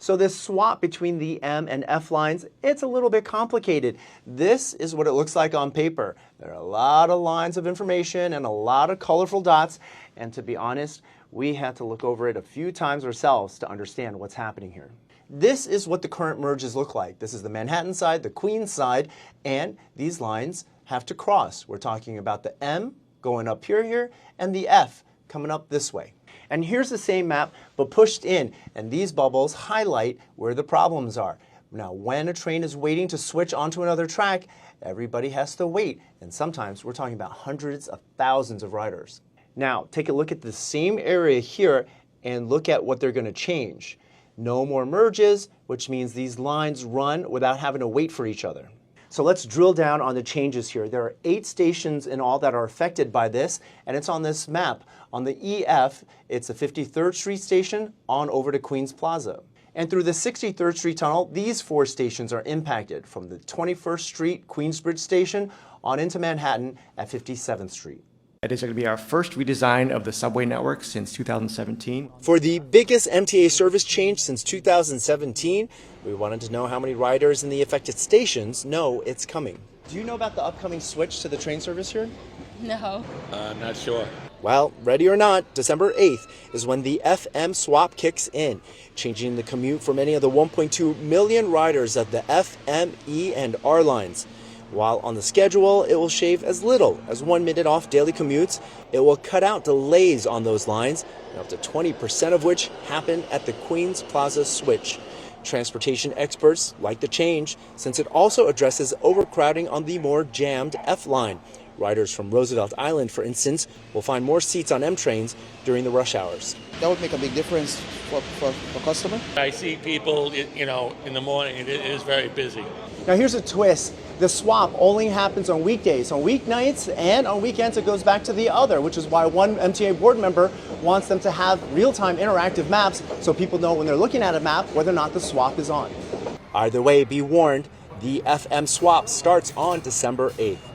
So this swap between the M and F lines, it's a little bit complicated. This is what it looks like on paper. There are a lot of lines of information and a lot of colorful dots, and to be honest, we had to look over it a few times ourselves to understand what's happening here. This is what the current merges look like. This is the Manhattan side, the Queens side, and these lines have to cross. We're talking about the M going up here, and the F coming up this way. And here's the same map, but pushed in, and these bubbles highlight where the problems are. Now, when a train is waiting to switch onto another track, everybody has to wait, and sometimes we're talking about hundreds of thousands of riders. Now, take a look at the same area here and look at what they're going to change. No more merges, which means these lines run without having to wait for each other. So let's drill down on the changes here. There are 8 stations in all that are affected by this, and it's on this map. On the EF, it's the 53rd Street station on over to Queens Plaza. And through the 63rd Street tunnel, these 4 stations are impacted from the 21st Street Queensbridge station on into Manhattan at 57th Street. It is going to be our first redesign of the subway network since 2017. For the biggest MTA service change since 2017, we wanted to know how many riders in the affected stations know it's coming. Do you know about the upcoming switch to the train service here? No. Not sure. Well, ready or not, December 8th is when the FM swap kicks in, changing the commute for many of the 1.2 million riders of the F, M, E, and R lines. While on the schedule, it will shave as little as 1 minute off daily commutes. It will cut out delays on those lines, up to 20% of which happen at the Queens Plaza switch. Transportation experts like the change since it also addresses overcrowding on the more jammed F line. Riders from Roosevelt Island, for instance, will find more seats on M trains during the rush hours. That would make a big difference for customer. I see people, in the morning, it is very busy. Now here's a twist. The swap only happens on weekdays. On weeknights and on weekends it goes back to the other, which is why one MTA board member wants them to have real-time interactive maps so people know when they're looking at a map whether or not the swap is on. Either way, be warned, the FM swap starts on December 8th.